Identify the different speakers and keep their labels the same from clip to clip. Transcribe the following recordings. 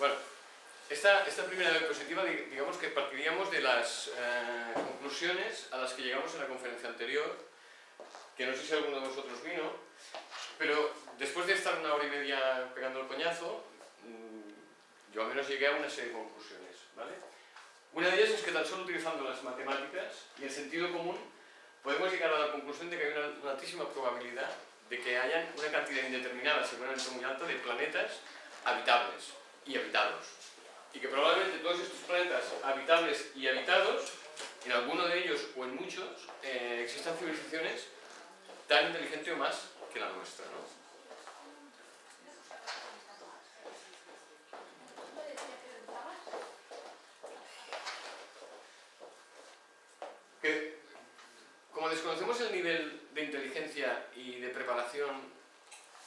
Speaker 1: Bueno, esta primera diapositiva, digamos que partiríamos de las conclusiones a las que llegamos en la conferencia anterior, que no sé si alguno de vosotros vino, pero después de estar 1 hora y media pegando el coñazo, yo al menos llegué a una serie de conclusiones, ¿vale? Una de ellas es que tan solo utilizando las matemáticas y el sentido común podemos llegar a la conclusión de que hay una altísima probabilidad de que haya una cantidad indeterminada, seguramente muy alta, de planetas habitables y habitados. Y que probablemente todos estos planetas habitables y habitados, en alguno de ellos o en muchos, existan civilizaciones tan inteligentes o más que la nuestra, ¿no? Que, como desconocemos el nivel de inteligencia y de preparación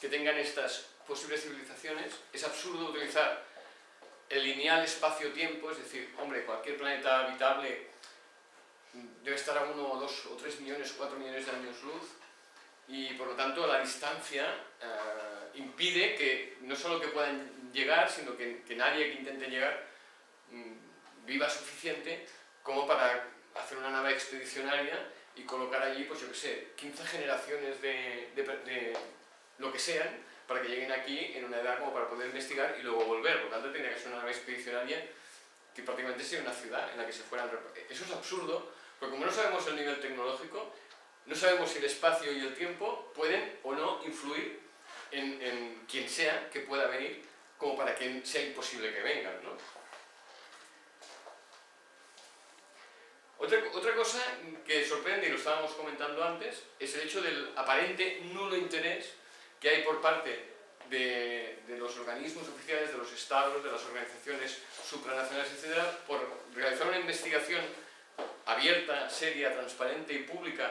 Speaker 1: que tengan estas posibles civilizaciones, es absurdo utilizar el lineal espacio-tiempo, es decir, hombre, cualquier planeta habitable debe estar a 1, 2 o 3 millones, 4 millones de años luz, y por lo tanto la distancia impide que no solo que puedan llegar, sino que nadie que intente llegar viva suficiente como para hacer una nave expedicionaria y colocar allí, pues yo qué sé, 15 generaciones de lo que sean, para que lleguen aquí en una edad como para poder investigar y luego volver. Por lo tanto, tendría que ser una nave expedicionaria que prácticamente sea una ciudad en la que se fueran... Eso es absurdo, porque como no sabemos el nivel tecnológico, no sabemos si el espacio y el tiempo pueden o no influir en quien sea que pueda venir, como para que sea imposible que vengan, ¿no? Otra cosa que sorprende, y lo estábamos comentando antes, es el hecho del aparente nulo interés que hay por parte de los organismos oficiales, de los estados, de las organizaciones supranacionales, etc., por realizar una investigación abierta, seria, transparente y pública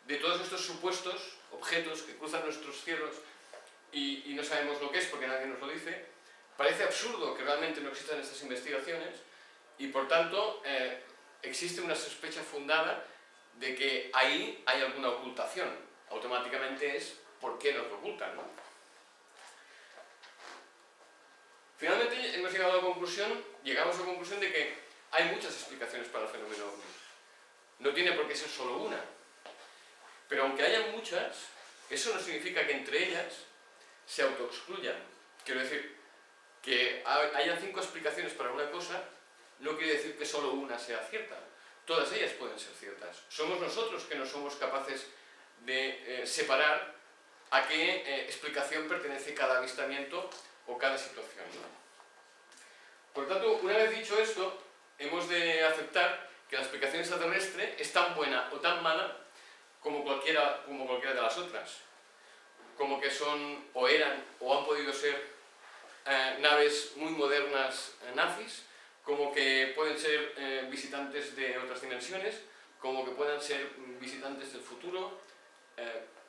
Speaker 1: de todos estos supuestos objetos que cruzan nuestros cielos y no sabemos lo que es porque nadie nos lo dice. Parece absurdo que realmente no existan estas investigaciones y, por tanto, existe una sospecha fundada de que ahí hay alguna ocultación. Automáticamente es ¿por qué nos lo ocultan, no? Finalmente hemos llegado a la conclusión, llegamos a la conclusión de que hay muchas explicaciones para el fenómeno ovni. No tiene por qué ser solo una. Pero aunque haya muchas, eso no significa que entre ellas se autoexcluyan. Quiero decir, que haya 5 explicaciones para una cosa, no quiere decir que solo una sea cierta. Todas ellas pueden ser ciertas. Somos nosotros que no somos capaces de separar a qué explicación pertenece cada avistamiento o cada situación, ¿no? Por lo tanto, una vez dicho esto, hemos de aceptar que la explicación extraterrestre es tan buena o tan mala como cualquiera de las otras. Como que son, o eran, o han podido ser naves muy modernas nazis, como que pueden ser visitantes de otras dimensiones, como que puedan ser visitantes del futuro,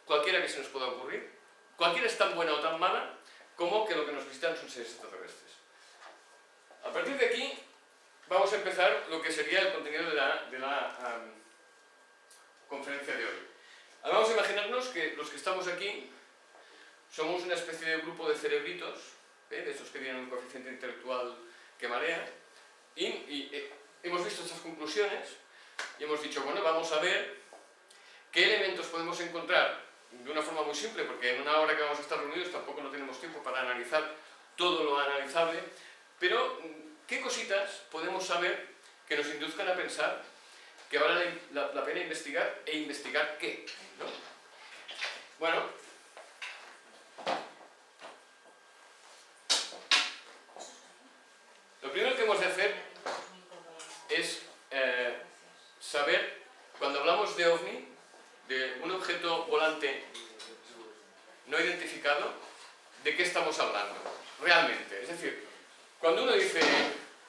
Speaker 1: cualquiera que se nos pueda ocurrir. Cualquiera es tan buena o tan mala como que lo que nos visitan son seres extraterrestres. A partir de aquí vamos a empezar lo que sería el contenido de la conferencia de hoy. Ahora vamos a imaginarnos que los que estamos aquí somos una especie de grupo de cerebritos, de estos que tienen un coeficiente intelectual que marea, y hemos visto estas conclusiones y hemos dicho, bueno, vamos a ver qué elementos podemos encontrar de una forma muy simple, porque en 1 hora que vamos a estar reunidos tampoco no tenemos tiempo para analizar todo lo analizable, pero qué cositas podemos saber que nos induzcan a pensar que vale la pena investigar, e investigar qué, ¿no? Bueno, lo primero que hemos de hacer es saber, cuando hablamos de OVNI, de un objeto volante no identificado, ¿de qué estamos hablando? Realmente, es decir, cuando uno dice,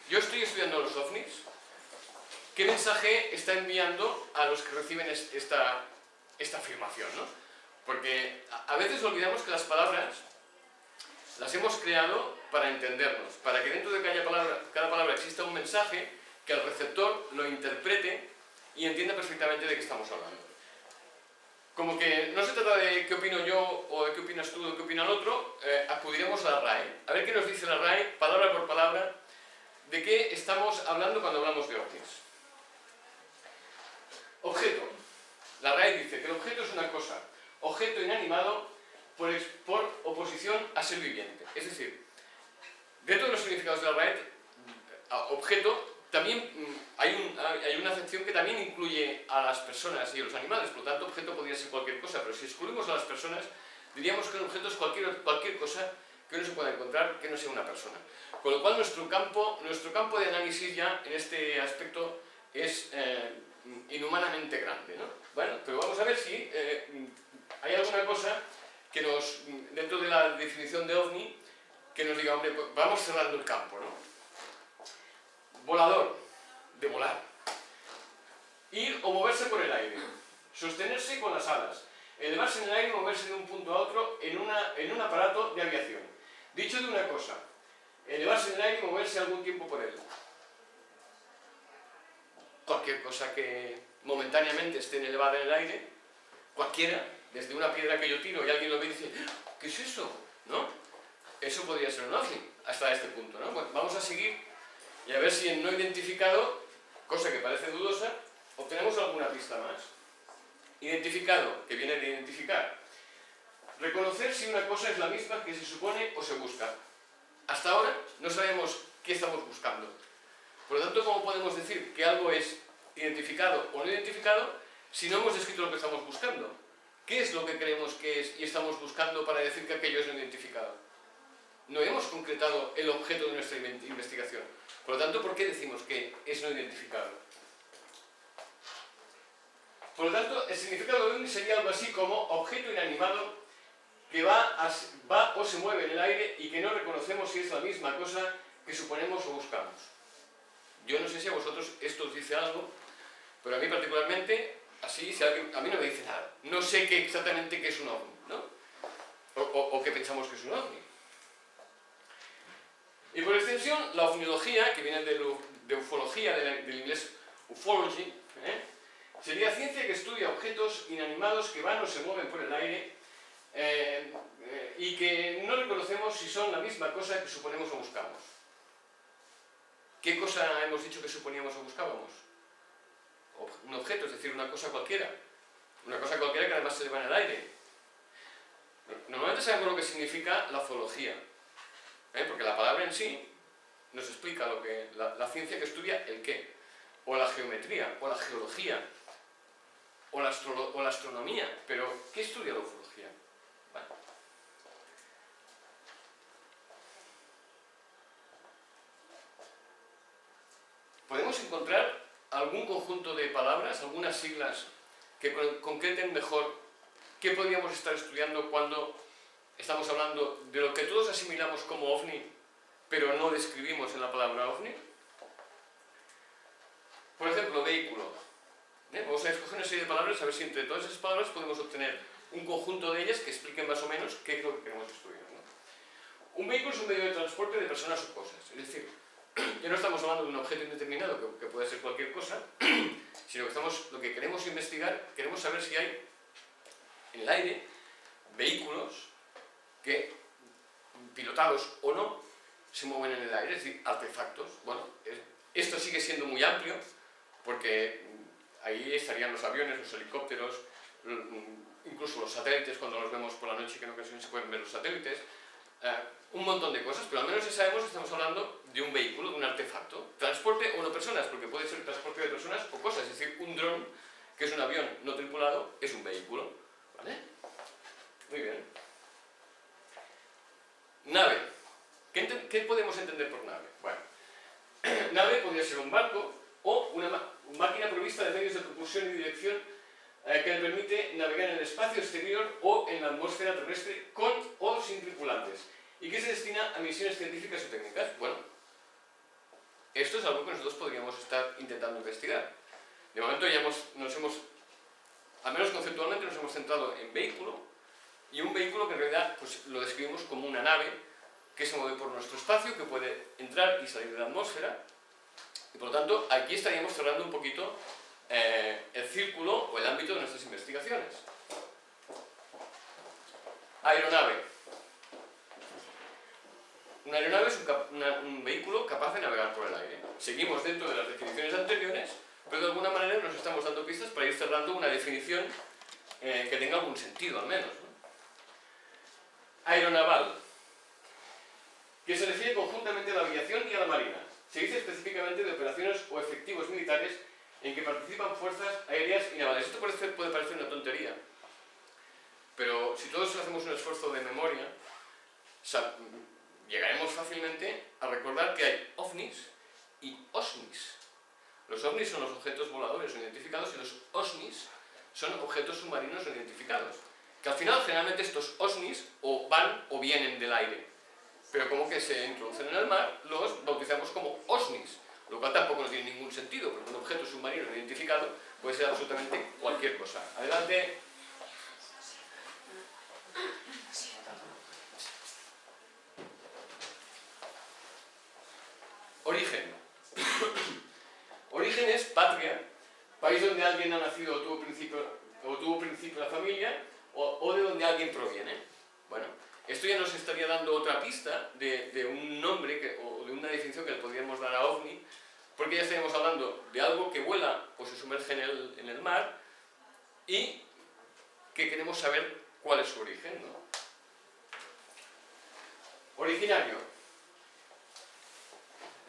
Speaker 1: yo estoy estudiando los OVNIs, ¿qué mensaje está enviando a los que reciben esta afirmación, ¿no? Porque a veces olvidamos que las palabras las hemos creado para entendernos, para que dentro de cada palabra exista un mensaje que el receptor lo interprete y entienda perfectamente de qué estamos hablando. Como que no se trata de de qué opino yo, o de qué opinas tú, o de qué opina el otro, acudiremos a la RAE. A ver qué nos dice la RAE, palabra por palabra, de qué estamos hablando cuando hablamos de ovnis. Objeto. La RAE dice que el objeto es una cosa, objeto inanimado por oposición a ser viviente. Es decir, dentro de los significados de la RAE, objeto, también hay una acepción que también incluye a las personas y a los animales. Por lo tanto, objeto podría ser cualquier cosa, pero si excluimos a las personas, diríamos que un objeto es cualquier cosa que uno se pueda encontrar que no sea una persona. Con lo cual, nuestro campo de análisis ya en este aspecto es inhumanamente grande, ¿no? Bueno, pero vamos a ver si hay alguna cosa que dentro de la definición de ovni, que nos diga, hombre, pues vamos cerrando el campo, ¿no? Volador, de volar. Ir o moverse por el aire. Sostenerse con las alas. Elevarse en el aire o moverse de un punto a otro en un aparato de aviación. Dicho de una cosa, elevarse en el aire y moverse algún tiempo por él. Cualquier cosa que momentáneamente esté elevada en el aire, cualquiera, desde una piedra que yo tiro y alguien lo ve y dice, ¿qué es eso? ¿No? Eso podría ser un ovni, hasta este punto, ¿no? Bueno, vamos a seguir y a ver si en no identificado, cosa que parece dudosa, obtenemos alguna pista más. Identificado, que viene de identificar. Reconocer si una cosa es la misma que se supone o se busca. Hasta ahora no sabemos qué estamos buscando. Por lo tanto, ¿cómo podemos decir que algo es identificado o no identificado si no hemos descrito lo que estamos buscando? ¿Qué es lo que creemos que es y estamos buscando para decir que aquello es no identificado? No hemos concretado el objeto de nuestra investigación. Por lo tanto, ¿por qué decimos que es no identificado? Por lo tanto, el significado de ovni sería algo así como objeto inanimado que va o se mueve en el aire y que no reconocemos si es la misma cosa que suponemos o buscamos. Yo no sé si a vosotros esto os dice algo, pero a mí particularmente, así, a mí no me dice nada. No sé exactamente qué es un ovni, ¿no? O qué pensamos que es un ovni. Y por extensión, la ovniología, que viene de ufología, del inglés ufology, sería ciencia que estudia objetos inanimados que van o se mueven por el aire y que no reconocemos si son la misma cosa que suponemos o buscamos. ¿Qué cosa hemos dicho que suponíamos o buscábamos? Un objeto, es decir, una cosa cualquiera. Una cosa cualquiera que además se eleva en el aire. Normalmente sabemos lo que significa la ufología. Porque la palabra en sí nos explica lo que la ciencia que estudia el qué, o la geometría, o la geología, o la astronomía. Pero, ¿qué estudia la ufología? Bueno. Podemos encontrar algún conjunto de palabras, algunas siglas que concreten mejor qué podríamos estar estudiando cuando estamos hablando de lo que todos asimilamos como ovni, pero no describimos en la palabra ovni. Por ejemplo, vehículo. Vamos a escoger una serie de palabras, a ver si entre todas esas palabras podemos obtener un conjunto de ellas que expliquen más o menos qué es lo que queremos estudiar, ¿no? Un vehículo es un medio de transporte de personas o cosas. Es decir, ya no estamos hablando de un objeto indeterminado, que puede ser cualquier cosa, sino que lo que queremos investigar, queremos saber si hay en el aire vehículos que, pilotados o no, se mueven en el aire, es decir, artefactos. Bueno, esto sigue siendo muy amplio, porque ahí estarían los aviones, los helicópteros, incluso los satélites, cuando los vemos por la noche, que en ocasiones se pueden ver los satélites, un montón de cosas, pero al menos ya sabemos que estamos hablando de un vehículo, de un artefacto. Transporte o no personas, porque puede ser transporte de personas o cosas, es decir, un dron, que es un avión no tripulado, es un vehículo, ¿vale? Muy bien. Nave. ¿Qué podemos entender por nave? Bueno, nave podría ser un barco o una máquina provista de medios de propulsión y dirección que le permite navegar en el espacio exterior o en la atmósfera terrestre con o sin tripulantes y que se destina a misiones científicas o técnicas. Bueno, esto es algo que nosotros podríamos estar intentando investigar. De momento ya al menos conceptualmente nos hemos centrado en vehículo, y un vehículo que en realidad pues, lo describimos como una nave que se mueve por nuestro espacio, que puede entrar y salir de la atmósfera, y por lo tanto aquí estaríamos cerrando un poquito el círculo o el ámbito de nuestras investigaciones. Aeronave. Una aeronave es un vehículo capaz de navegar por el aire. Seguimos dentro de las definiciones anteriores, pero de alguna manera nos estamos dando pistas para ir cerrando una definición que tenga algún sentido, al menos, ¿no? Aeronaval, que se refiere conjuntamente a la aviación y a la marina. Se dice específicamente de operaciones o efectivos militares en que participan fuerzas aéreas y navales. Esto puede parecer una tontería, pero si todos hacemos un esfuerzo de memoria, llegaremos fácilmente a recordar que hay ovnis y OSNIs. Los ovnis son los objetos voladores no identificados y los OSNIs son objetos submarinos no identificados. Que al final, generalmente, estos OSNIs o van o vienen del aire. Pero como que se introducen en el mar, los bautizamos como OSNIs, lo cual tampoco no tiene ningún sentido, porque un objeto submarino no identificado puede ser absolutamente cualquier cosa. Adelante. Origen. Origen es patria, país donde alguien ha nacido o tuvo principio la familia, o de donde alguien proviene. Bueno, esto ya nos estaría dando otra pista de un nombre o de una definición que le podríamos dar a OVNI, porque ya estaríamos hablando de algo que vuela o se sumerge en el mar y que queremos saber cuál es su origen, ¿no? Originario.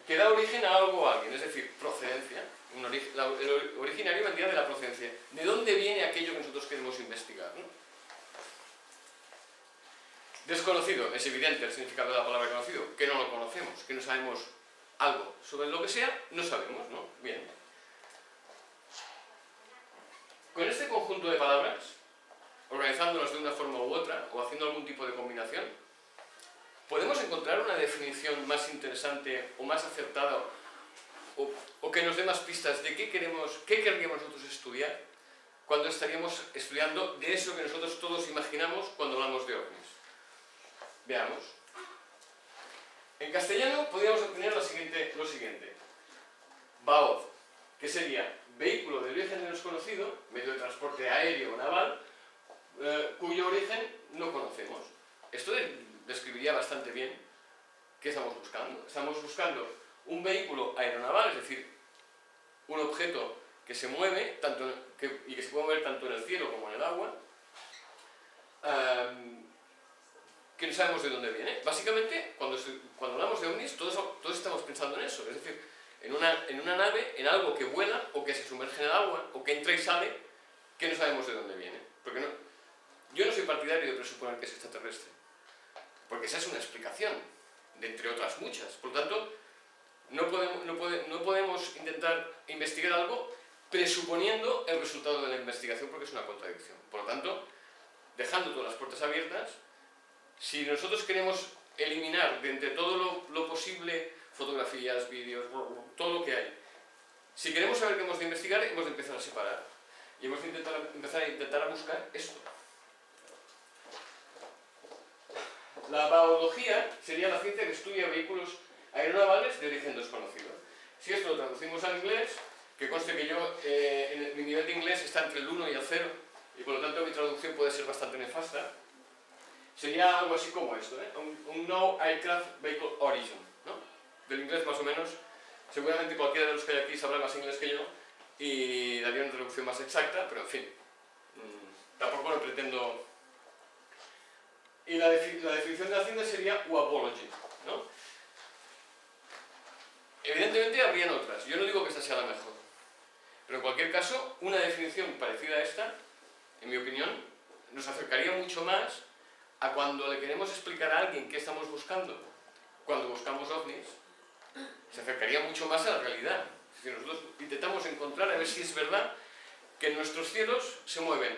Speaker 1: Que da origen a algo o a alguien, es decir, procedencia. El originario vendría de la procedencia. ¿De dónde viene aquello que nosotros queremos investigar, ¿no? Desconocido, es evidente el significado de la palabra conocido, que no lo conocemos, que no sabemos algo sobre lo que sea, no sabemos, ¿no? Bien. Con este conjunto de palabras, organizándolas de una forma u otra, o haciendo algún tipo de combinación, podemos encontrar una definición más interesante o más acertada, o que nos dé más pistas de qué querríamos nosotros estudiar cuando estaríamos estudiando de eso que nosotros todos imaginamos cuando hablamos de ovnis. Veamos. En castellano podríamos obtener lo siguiente. BAOD, que sería vehículo de origen desconocido, medio de transporte aéreo o naval, cuyo origen no conocemos. Esto describiría bastante bien qué estamos buscando. Estamos buscando un vehículo aeronaval, es decir, un objeto que se mueve y que se puede mover tanto en el cielo como en el agua, que no sabemos de dónde viene. Básicamente, cuando hablamos de ovnis, todos estamos pensando en eso, es decir, en una nave, en algo que vuela o que se sumerge en el agua o que entra y sale, que no sabemos de dónde viene. Porque yo no soy partidario de presuponer que es extraterrestre, porque esa es una explicación, de entre otras muchas. Por lo tanto, no podemos intentar investigar algo presuponiendo el resultado de la investigación, porque es una contradicción. Por lo tanto, dejando todas las puertas abiertas, si nosotros queremos eliminar de entre todo lo posible, fotografías, vídeos, todo lo que hay, si queremos saber qué hemos de investigar, hemos de empezar a separar. Y hemos de empezar a buscar esto. La baología sería la ciencia que estudia vehículos aeronavales de origen desconocido. Si esto lo traducimos al inglés, que conste que yo, mi nivel de inglés está entre el 1 y el 0, y por lo tanto mi traducción puede ser bastante nefasta, sería algo así como esto, ¿eh? Un No Aircraft Vehicle Origin, ¿no? Del inglés más o menos. Seguramente cualquiera de los que hay aquí sabrá más inglés que yo y daría una traducción más exacta, pero en fin, tampoco lo pretendo. Y la definición de la ciencia sería uapology, ¿no? Evidentemente habrían otras, yo no digo que esta sea la mejor, pero en cualquier caso, una definición parecida a esta, en mi opinión, nos acercaría mucho más a cuando le queremos explicar a alguien qué estamos buscando. Cuando buscamos ovnis, se acercaría mucho más a la realidad. Es decir, nosotros intentamos encontrar a ver si es verdad que en nuestros cielos se mueven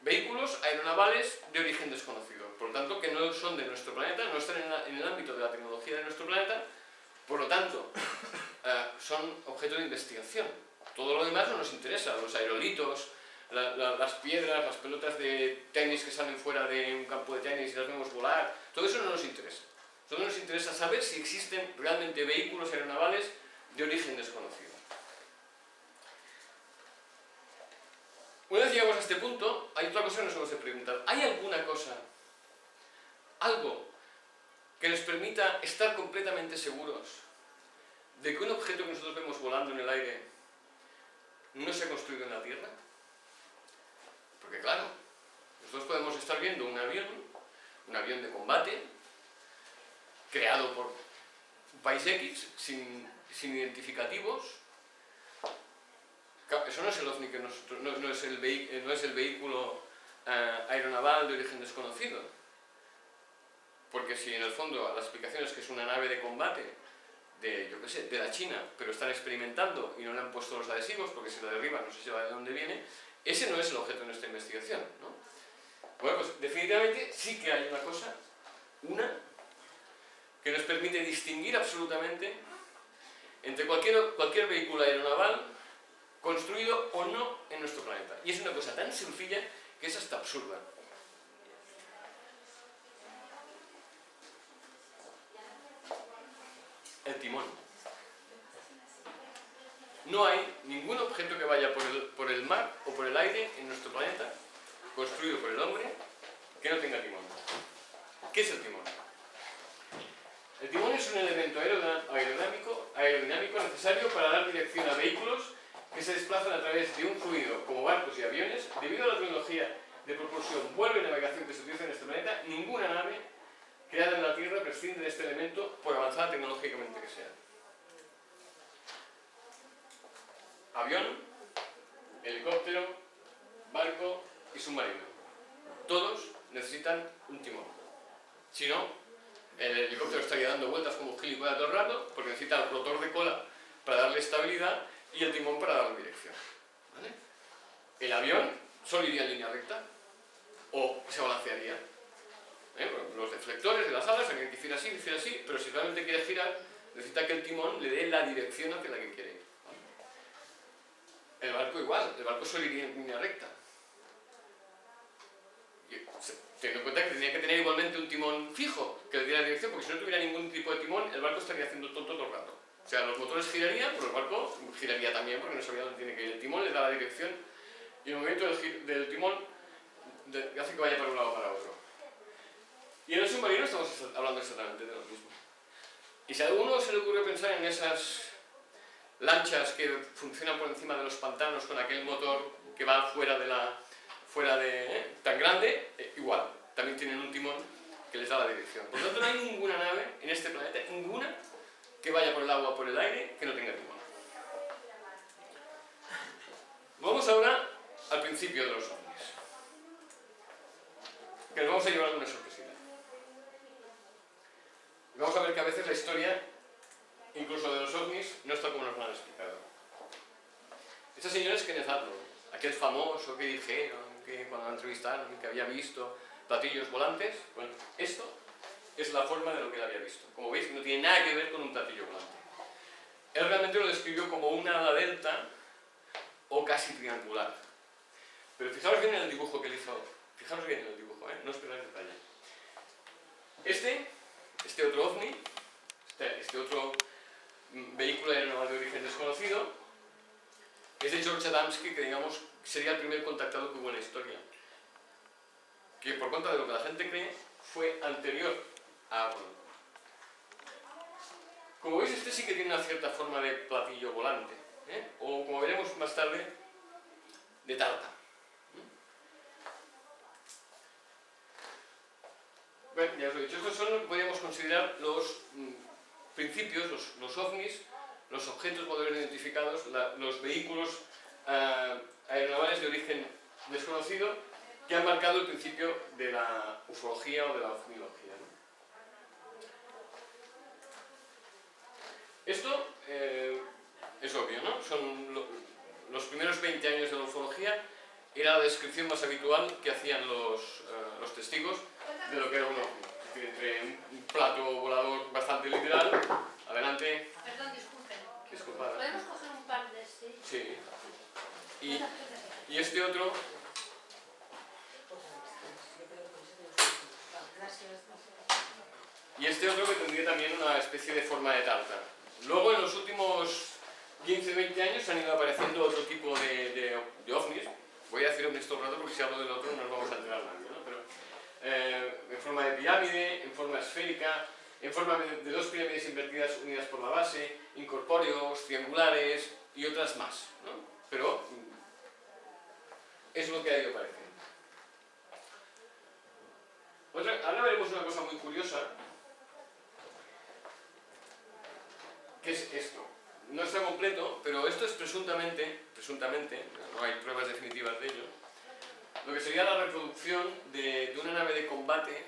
Speaker 1: vehículos aeronavales de origen desconocido. Por lo tanto, que no son de nuestro planeta, no están en el ámbito de la tecnología de nuestro planeta, por lo tanto, son objeto de investigación. Todo lo demás no nos interesa, los aerolitos, las piedras, las pelotas de tenis que salen fuera de un campo de tenis y las vemos volar, todo eso no nos interesa. Solo nos interesa saber si existen realmente vehículos aeronavales de origen desconocido. Una vez llegamos a este punto, hay otra cosa que nos hemos de preguntar. ¿Hay alguna cosa, algo, que nos permita estar completamente seguros de que un objeto que nosotros vemos volando en el aire no se ha construido en la Tierra? Porque claro, nosotros podemos estar viendo un avión de combate, creado por un país X, sin identificativos. Eso no es el OVNI, que no es el vehículo aeronaval de origen desconocido. Porque si en el fondo la explicación es que es una nave de combate de, yo qué sé, de la China, pero están experimentando y no le han puesto los adhesivos porque si la derriban no se sabe de dónde viene, ese no es el objeto de nuestra investigación, ¿no? Bueno, pues definitivamente sí que hay una cosa, que nos permite distinguir absolutamente entre cualquier vehículo aeronaval construido o no en nuestro planeta. Y es una cosa tan sencilla que es hasta absurda. El timón. No hay ningún objeto que vaya por el mar o por el aire en nuestro planeta, construido por el hombre, que no tenga timón. ¿Qué es el timón? El timón es un elemento aerodinámico necesario para dar dirección a vehículos que se desplazan a través de un fluido, como barcos y aviones. Debido a la tecnología de propulsión, vuelo y navegación que se utiliza en este planeta, ninguna nave creada en la Tierra prescinde de este elemento, por avanzada tecnológicamente que sea. Avión, helicóptero, barco y submarino. Todos necesitan un timón. Si no, el helicóptero estaría dando vueltas como gilipollas todo el rato, porque necesita el rotor de cola para darle estabilidad y el timón para darle dirección. ¿Vale? El avión solo iría en línea recta o se balancearía. Bueno, los deflectores de las alas hay que decir así, pero si realmente quiere girar, necesita que el timón le dé la dirección hacia la que quiere ir. ¿Vale? El barco igual, el barco solo iría en línea recta. Teniendo en cuenta que tenía que tener igualmente un timón fijo que le diera la dirección, porque si no tuviera ningún tipo de timón, el barco estaría haciendo tonto todo el rato. O sea, los motores girarían, pero el barco giraría también porque no sabía dónde tiene que ir. El timón le da la dirección y el movimiento del timón hace que vaya para un lado o para otro. Y en el submarino estamos hablando exactamente de lo mismo. Y si a alguno se le ocurre pensar en esas lanchas que funcionan por encima de los pantanos con aquel motor que va fuera de tan grande, igual, también tienen un timón que les da la dirección. Por lo tanto, no hay ninguna nave en este planeta, ninguna, que vaya por el agua o por el aire que no tenga timón. Vamos ahora al principio de los ovnis, que nos vamos a llevar alguna sorpresita. Vamos a ver que a veces la historia, incluso de los ovnis, no está como nos lo han explicado. Esta señora es Kenneth Arnold, aquel famoso que dijeron que cuando la entrevistaron que había visto platillos volantes. Bueno, esto es la forma de lo que él había visto. Como veis, no tiene nada que ver con un platillo volante. Él realmente lo describió como una ala delta o casi triangular. Pero fijaros bien en el dibujo que él hizo. Fijaros bien en el dibujo, no os perdáis detalle. Este otro ovni, este otro vehículo aeronaval de origen desconocido, es de George Adamski, que digamos sería el primer contactado que hubo en la historia. Que por cuenta de lo que la gente cree, fue anterior a Arnold. Como veis, este sí que tiene una cierta forma de platillo volante, o como veremos más tarde, de tarta. Bueno, ya os lo he dicho, estos son lo que podríamos considerar los principios, los ovnis, los objetos voladores identificados, los vehículos aeronavales de origen desconocido que han marcado el principio de la ufología o de la ovniología, ¿no? Esto es obvio, ¿no? Son los primeros 20 años de la ufología, era la descripción más habitual que hacían los testigos de lo que era un ovni. Es decir, entre un plato volador bastante literal, adelante.
Speaker 2: Perdón, disculpen.
Speaker 1: Disculpad.
Speaker 2: ¿Podemos coger un par de este?
Speaker 1: Sí. Y este otro. Y este otro que tendría también una especie de forma de tarta. Luego, en los últimos 15-20 años han ido apareciendo otro tipo de ovnis. voy a decir ovnis todo el rato porque si hablo del otro no nos vamos a enterar nadie, ¿no? Pero, en forma de pirámide, en forma esférica, en forma de dos pirámides invertidas unidas por la base, incorpóreos, triangulares y otras más, ¿no? Pero es lo que ha ido apareciendo. Ahora veremos una cosa muy curiosa, que es esto. No está completo, pero esto es presuntamente, no hay pruebas definitivas de ello, lo que sería la reproducción de una nave de combate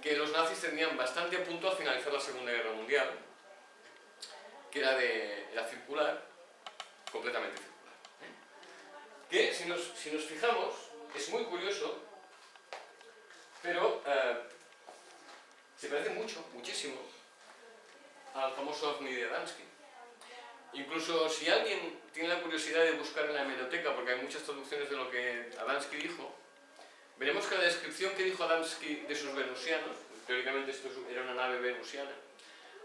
Speaker 1: que los nazis tenían bastante a punto al finalizar la Segunda Guerra Mundial, que era circular, completamente circular. Que si nos fijamos, es muy curioso, pero se parece muchísimo al famoso ovni de Adamski. Incluso si alguien tiene la curiosidad de buscar en la hemeroteca, porque hay muchas traducciones de lo que Adamski dijo, veremos que la descripción que dijo Adamski de sus venusianos, teóricamente esto era una nave venusiana,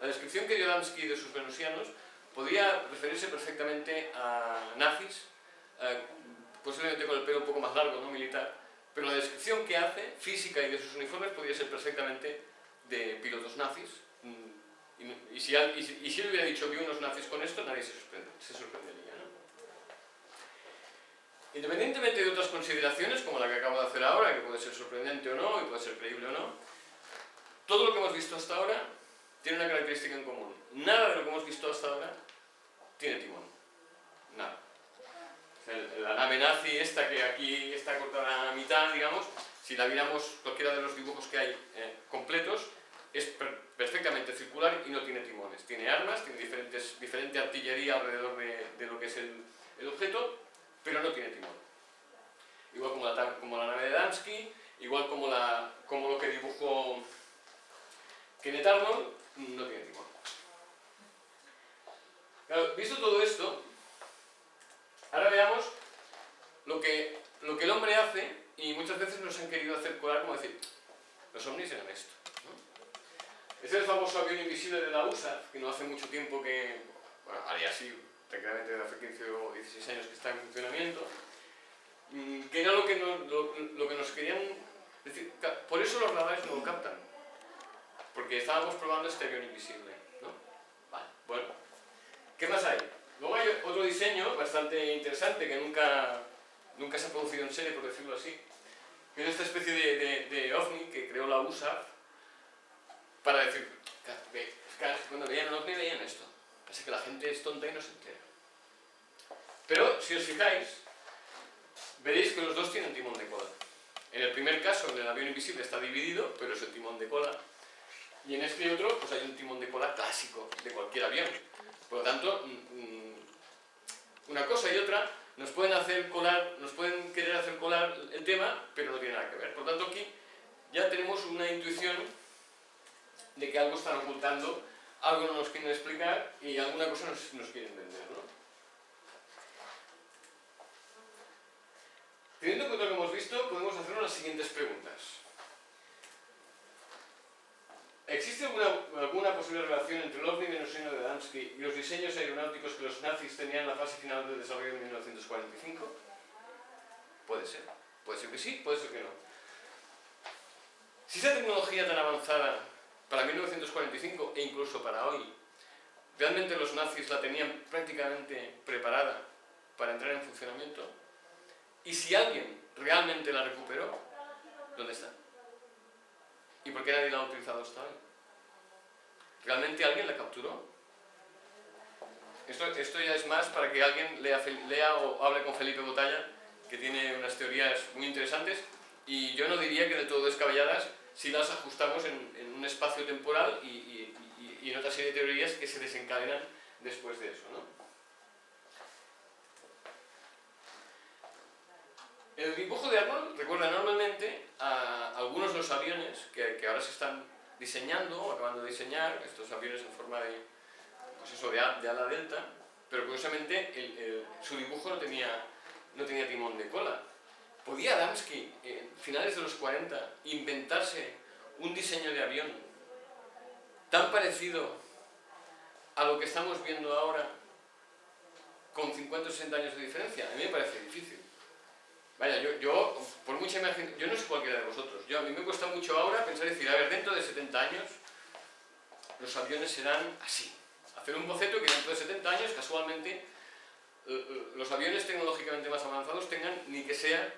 Speaker 1: la descripción que dio Adamski de sus venusianos podía referirse perfectamente a nazis, posiblemente con el pelo un poco más largo, no militar, pero la descripción que hace, física y de sus uniformes, podría ser perfectamente de pilotos nazis. Y si él hubiera dicho vi unos nazis con esto, nadie se sorprendería, ¿no? Independientemente de otras consideraciones, como la que acabo de hacer ahora, que puede ser sorprendente o no, y puede ser creíble o no, todo lo que hemos visto hasta ahora tiene una característica en común. Nada de lo que hemos visto hasta ahora tiene timón. Nada. La nave nazi esta que aquí está cortada a mitad, digamos, si la viéramos cualquiera de los dibujos que hay completos, es perfectamente circular y no tiene timones. Tiene armas, tiene diferente artillería alrededor de lo que es el objeto, pero no tiene timón. Igual como la nave de Adamski, igual como lo que dibujó Kenneth Arnold, no tiene timón. Claro, visto todo esto, ahora veamos lo que el hombre hace, y muchas veces nos han querido hacer colar como decir, los ovnis eran esto. Este es el famoso avión invisible de la USAF, que no hace mucho tiempo que, bueno, haría así, prácticamente de hace 15 o 16 años que está en funcionamiento, que era lo que nos querían decir. Por eso los radares no lo captan, porque estábamos probando este avión invisible, ¿no? Vale, bueno. ¿Qué más hay? Luego hay otro diseño bastante interesante que nunca se ha producido en serie, por decirlo así, que es esta especie de ovni que creó la USAF, para decir, cuando veían un ovni veían esto. Así que la gente es tonta y no se entera. Pero, si os fijáis, veréis que los dos tienen timón de cola. En el primer caso, en el avión invisible está dividido, pero es el timón de cola. Y en este otro, pues hay un timón de cola clásico de cualquier avión. Por lo tanto, una cosa y otra nos pueden querer hacer colar el tema, pero no tiene nada que ver. Por lo tanto, aquí ya tenemos una intuición de que algo están ocultando, algo no nos quieren explicar y alguna cosa nos quieren vender, ¿no? Teniendo en cuenta lo que hemos visto, podemos hacer las siguientes preguntas. ¿Existe alguna posible relación entre el ovni venusiano de Adamski y los diseños aeronáuticos que los nazis tenían en la fase final del desarrollo de 1945? Puede ser. Puede ser que sí, puede ser que no. Si esa tecnología tan avanzada para 1945 e incluso para hoy, realmente los nazis la tenían prácticamente preparada para entrar en funcionamiento, y si alguien realmente la recuperó, ¿dónde está? ¿Y por qué nadie la ha utilizado hasta hoy? ¿Realmente alguien la capturó? Esto ya es más para que alguien lea o hable con Felipe Botalla, que tiene unas teorías muy interesantes, y yo no diría que de todo descabelladas si las ajustamos en un espacio temporal y en otra serie de teorías que se desencadenan después de eso, ¿no? El dibujo de Arnold recuerda enormemente a algunos de los aviones que ahora se están diseñando o acabando de diseñar, estos aviones en forma de, pues eso, de ala delta, pero curiosamente su dibujo no tenía timón de cola. ¿Podía Adamski, en finales de los 40, inventarse un diseño de avión tan parecido a lo que estamos viendo ahora con 50 o 60 años de diferencia? A mí me parece difícil. Vaya, yo por mucha imagen, yo no sé cualquiera de vosotros, a mí me cuesta mucho ahora pensar y decir, a ver, dentro de 70 años los aviones serán así. Hacer un boceto que dentro de 70 años, casualmente, los aviones tecnológicamente más avanzados tengan ni que sea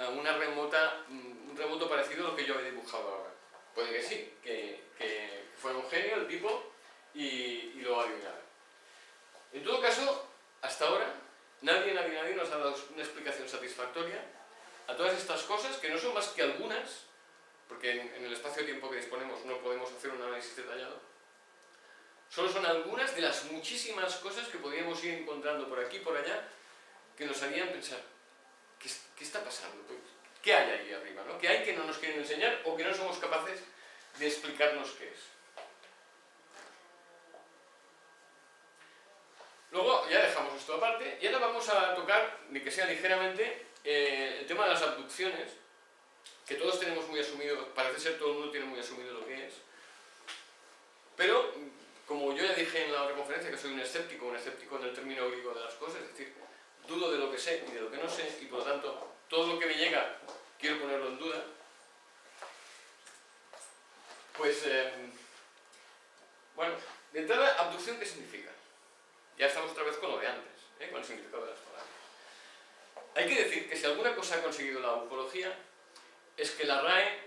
Speaker 1: un remoto parecido a lo que yo he dibujado ahora. Puede que sí, que fuera un genio el tipo y lo adivinara. En todo caso, hasta ahora, nadie nos ha dado una explicación satisfactoria a todas estas cosas, que no son más que algunas, porque en el espacio-tiempo que disponemos no podemos hacer un análisis detallado. Solo son algunas de las muchísimas cosas que podríamos ir encontrando por aquí y por allá que nos harían pensar, ¿qué está pasando? ¿Qué hay ahí arriba? ¿No? ¿Qué hay que no nos quieren enseñar o que no somos capaces de explicarnos qué es? Luego ya dejamos esto aparte y ahora vamos a tocar, ni que sea ligeramente, el tema de las abducciones, que todos tenemos muy asumido, parece ser todo el mundo tiene muy asumido lo que es, pero como yo ya dije en la otra conferencia que soy un escéptico en el término griego de las cosas, es decir, dudo de lo que sé y de lo que no sé, y por lo tanto todo lo que me llega quiero ponerlo en duda, pues, bueno, de entrada, abducción, ¿qué significa? Ya estamos otra vez con lo de antes, con el significado de las palabras. Hay que decir que si alguna cosa ha conseguido la ufología es que la RAE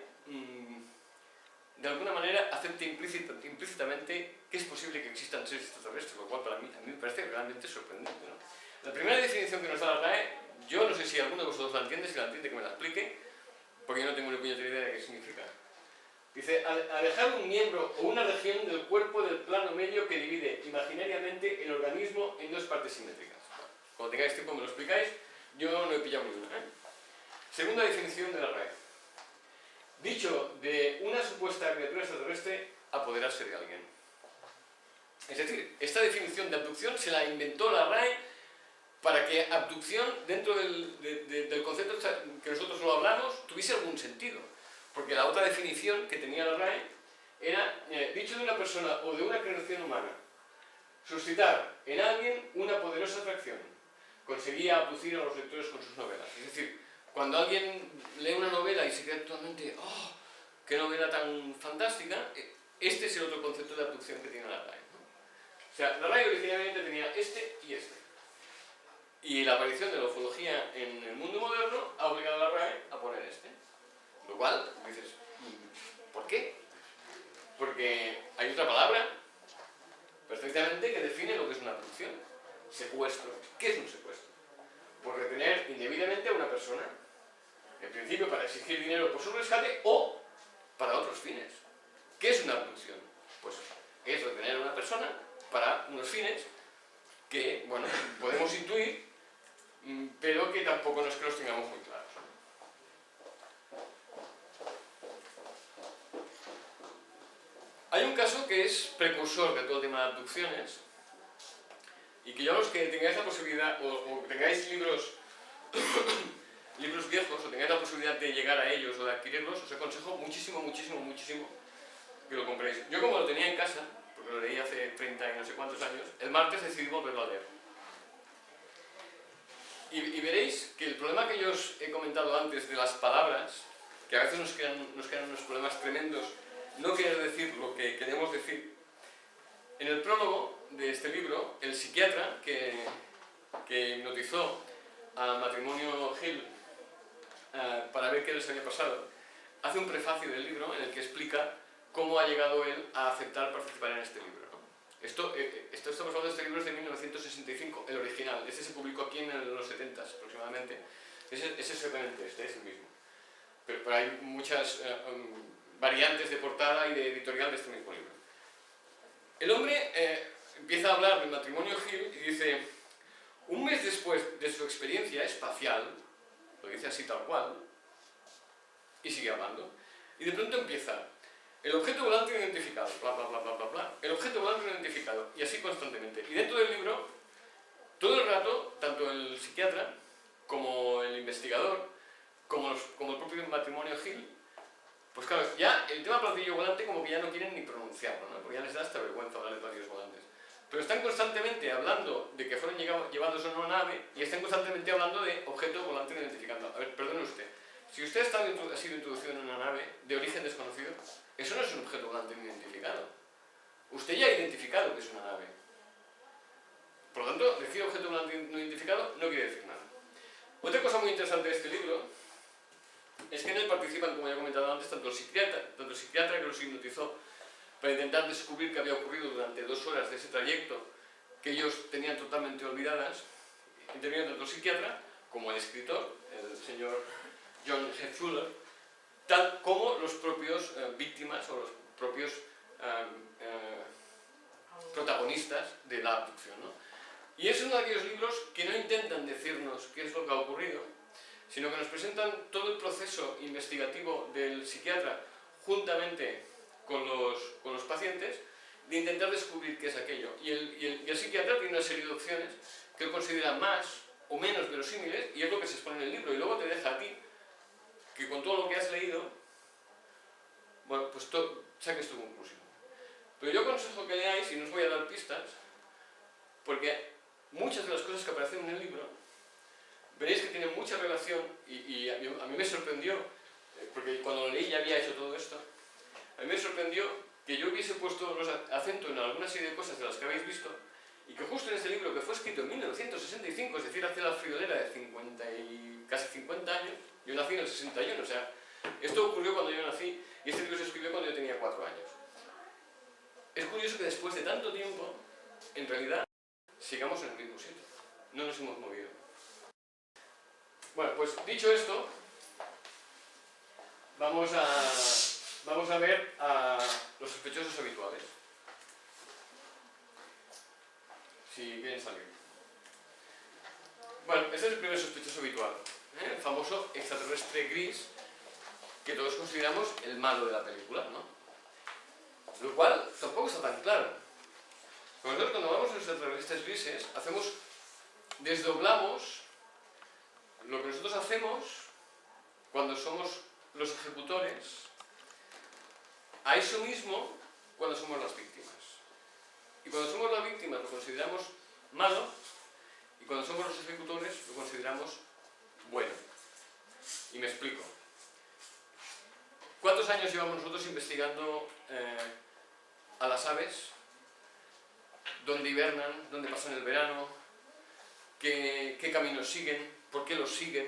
Speaker 1: de alguna manera acepte implícitamente que es posible que existan seres extraterrestres, lo cual a mí me parece realmente sorprendente, ¿no? La primera definición que nos da la RAE, yo no sé si alguno de vosotros la entiende, si la entiende que me la explique, porque yo no tengo ni puñetera idea de qué significa. Dice, alejar un miembro o una región del cuerpo del plano medio que divide imaginariamente el organismo en dos partes simétricas. Cuando tengáis tiempo me lo explicáis, yo no he pillado ninguna. Segunda definición de la RAE. Dicho de una supuesta criatura extraterrestre apoderarse de alguien. Es decir, esta definición de abducción se la inventó la RAE para que abducción, dentro del concepto que nosotros lo hablamos, tuviese algún sentido. Porque la otra definición que tenía la RAE era, dicho de una persona o de una creación humana, suscitar en alguien una poderosa atracción. Conseguía abducir a los lectores con sus novelas. Es decir, cuando alguien lee una novela y se queda totalmente, ¡oh, qué novela tan fantástica! Este es el otro concepto de abducción que tiene la RAE, ¿no? O sea, la RAE originalmente tenía este y este. Y la aparición de la ufología en el mundo moderno ha obligado a la RAE a poner este. Lo cual, dices, ¿por qué? Porque hay otra palabra perfectamente que define lo que es una abducción. Secuestro. ¿Qué es un secuestro? Por retener indebidamente a una persona. En principio para exigir dinero por su rescate o para otros fines. ¿Qué es una abducción? Pues es retener a una persona para unos fines que, bueno, podemos intuir, pero que tampoco no es que los tengamos muy claros. Hay un caso que es precursor de todo el tema de abducciones y que yo a los que tengáis la posibilidad o tengáis libros viejos o tengáis la posibilidad de llegar a ellos o de adquirirlos, os aconsejo muchísimo que lo compréis. Yo como lo tenía en casa, porque lo leí hace 30 y no sé cuántos años, el martes decidí volverlo a leer. Y veréis que el problema que yo os he comentado antes de las palabras, que a veces nos crean unos problemas tremendos, no querer decir lo que queremos decir. En el prólogo de este libro, el psiquiatra que hipnotizó al matrimonio Hill para ver qué les había pasado, hace un prefacio del libro en el que explica cómo ha llegado él a aceptar participar en este libro, ¿no? Estamos hablando de este libro es de 1965, el original. Este se publicó aquí en los 70 aproximadamente. Es exactamente este, es el mismo. Pero hay muchas variantes de portada y de editorial de este mismo libro. El hombre empieza a hablar del matrimonio Hill y dice, un mes después de su experiencia espacial, lo dice así tal cual, y sigue hablando, y de pronto empieza, el objeto volante no identificado, bla bla bla bla bla bla, el objeto volante no identificado, y así constantemente. Y dentro del libro, todo el rato, tanto el psiquiatra, como el investigador, como el propio matrimonio Hill, pues claro, ya el tema platillo volante como que ya no quieren ni pronunciarlo, ¿no? Porque ya les da hasta vergüenza hablar de platillos volantes. Pero están constantemente hablando de que fueron llevados a una nave y están constantemente hablando de objeto volante no identificado. diciendo, a ver, perdone usted, si usted ha sido introducido en una nave de origen desconocido, eso no es un objeto volante no identificado. Usted ya ha identificado que es una nave. Por lo tanto, decir objeto volante no identificado no quiere decir nada. Otra cosa muy interesante de este libro es que en él participan, como ya he comentado antes, tanto el psiquiatra que los hipnotizó para intentar descubrir qué había ocurrido durante 2 horas de ese trayecto que ellos tenían totalmente olvidadas. Interviene tanto el psiquiatra como el escritor, el señor John G. Fuller, tal como los propios víctimas o los propios protagonistas de la abducción, ¿no? Y es uno de aquellos libros que no intentan decirnos qué es lo que ha ocurrido, sino que nos presentan todo el proceso investigativo del psiquiatra juntamente con los pacientes de intentar descubrir qué es aquello. Y el psiquiatra tiene una serie de opciones que él considera más o menos verosímiles y es lo que se expone en el libro. Y luego te deja a ti que con todo lo que has leído, bueno, pues saques tu conclusión. Pero yo aconsejo que leáis, y no os voy a dar pistas, porque muchas de las cosas que aparecen en el libro, veréis que tienen mucha relación, y a mí me sorprendió, porque cuando lo leí ya había hecho todo esto, a mí me sorprendió que yo hubiese puesto los acento en alguna serie de cosas de las que habéis visto, y que justo en este libro, que fue escrito en 1965, es decir, hace la friolera de casi 50 años, yo nací en el 61, o sea, esto ocurrió cuando yo nací, y este libro se escribió cuando yo tenía 4 años. Es curioso que después de tanto tiempo, en realidad, sigamos en el mismo sitio. No nos hemos movido. Bueno, pues dicho esto, vamos a ver a los sospechosos habituales. Si quieren salir. Bueno, este es el primer sospechoso habitual, el famoso extraterrestre gris, que todos consideramos el malo de la película, ¿no? Lo cual tampoco está tan claro. Porque nosotros cuando hablamos de los extraterrestres grises, desdoblamos lo que nosotros hacemos cuando somos los ejecutores a eso mismo cuando somos las víctimas. Y cuando somos las víctimas lo consideramos malo y cuando somos los ejecutores lo consideramos bueno. Y me explico. ¿Cuántos años llevamos nosotros investigando a las aves? ¿Dónde hibernan? ¿Dónde pasan el verano? ¿Qué caminos siguen? ¿Por qué los siguen?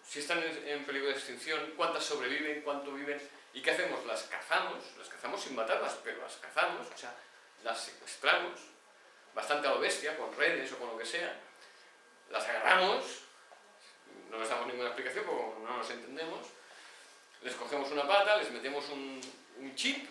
Speaker 1: Si están en peligro de extinción, ¿cuántas sobreviven? ¿Cuánto viven? ¿Y qué hacemos? Las cazamos sin matarlas, pero las cazamos, o sea, las secuestramos, bastante a lo bestia, con redes o con lo que sea, las agarramos, no les damos ninguna explicación porque no nos entendemos, les cogemos una pata, les metemos un chip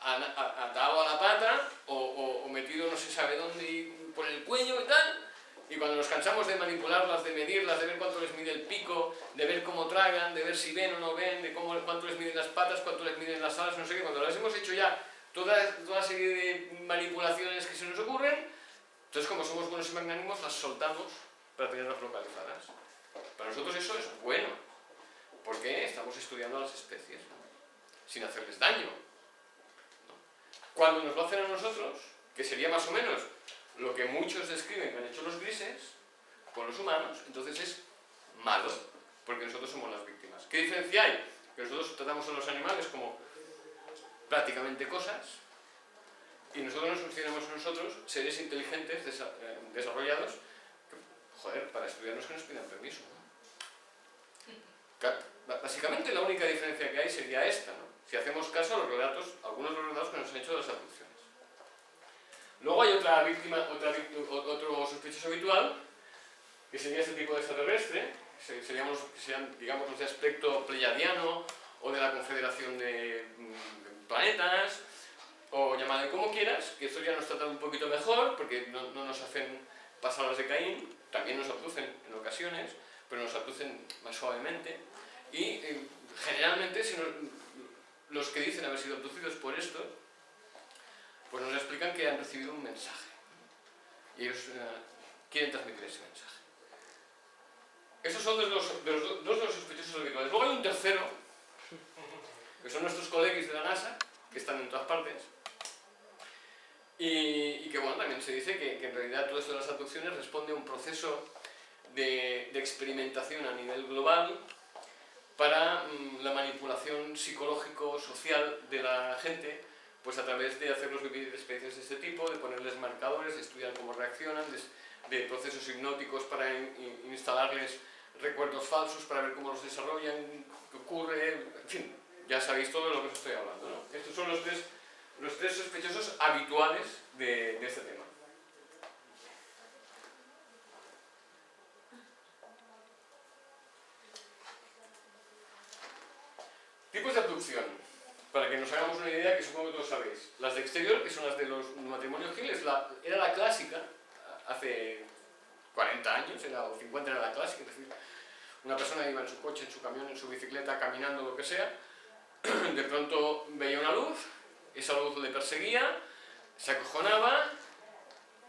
Speaker 1: atado a la pata o metido no se sabe dónde por el cuello y tal, y cuando nos cansamos de manipularlas, de medirlas, de ver cuánto les mide el pico, de ver cómo tragan, de ver si ven o no ven, de cuánto les miden las patas, cuánto les miden las alas, no sé qué, cuando las hemos hecho ya toda serie de manipulaciones que se nos ocurren, entonces como somos buenos y magnánimos las soltamos para tenerlas localizadas. Para nosotros eso es bueno, porque estamos estudiando a las especies, ¿no? Sin hacerles daño, ¿no? Cuando nos lo hacen a nosotros, que sería más o menos lo que muchos describen que han hecho los grises con los humanos, entonces es malo, porque nosotros somos las víctimas. ¿Qué diferencia hay? Que nosotros tratamos a los animales como prácticamente cosas, y nosotros nos consideramos a nosotros seres inteligentes, desarrollados, que, joder, para estudiarnos que nos pidan permiso, ¿no? Básicamente la única diferencia que hay sería esta, ¿no? Si hacemos caso a los relatos, algunos de los relatos que nos han hecho de las abducciones. Luego hay otra víctima, otro sospechoso habitual, que sería este tipo de extraterrestre, serían, digamos, los de aspecto pleiadiano o de la Confederación de Planetas, o llamada como quieras, que estos ya nos tratan un poquito mejor, porque no nos hacen pasar las de Caín, también nos abducen en ocasiones, pero nos abducen más suavemente, y generalmente los que dicen haber sido abducidos por estos, pues nos explican que han recibido un mensaje, y ellos quieren transmitir ese mensaje. Estos son dos de los sospechosos habituales. Luego hay un tercero, que son nuestros colegas de la NASA, que están en todas partes, y que bueno, también se dice que en realidad todo esto de las abducciones responde a un proceso de experimentación a nivel global para la manipulación psicológico-social de la gente, pues a través de hacerlos vivir experiencias de este tipo, de ponerles marcadores, de estudiar cómo reaccionan, de procesos hipnóticos para instalarles recuerdos falsos para ver cómo los desarrollan, qué ocurre, en fin, ya sabéis todo de lo que os estoy hablando, ¿no? Estos son los tres sospechosos habituales de este tema. Tipos de abducción, para que nos hagamos una idea que supongo que todos sabéis. Las de exterior, que son las de los matrimonios Hill, era la clásica, hace 40 años, o 50 era la clásica, es decir, una persona iba en su coche, en su camión, en su bicicleta, caminando, lo que sea, de pronto veía una luz, esa luz le perseguía, se acojonaba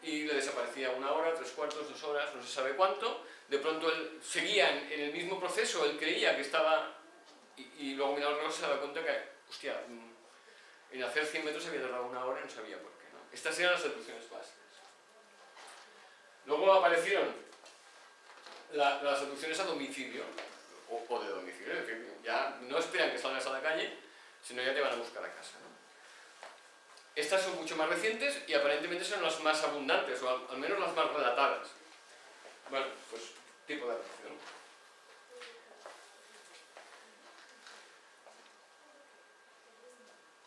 Speaker 1: y le desaparecía 1 hora, 3/4, 2 horas, no se sabe cuánto. De pronto él seguía en el mismo proceso, él creía que estaba, y luego miraba el reloj y se daba cuenta que, hostia, en hacer 100 metros había tardado 1 hora y no sabía por qué, ¿no? Estas eran las abducciones clásicas. Luego aparecieron las abducciones a domicilio, o de domicilio, es decir, ya no esperan que salgas a la calle, sino ya te van a buscar a casa, ¿no? Estas son mucho más recientes y aparentemente son las más abundantes, o al menos las más relatadas. Bueno, pues tipo de abducción.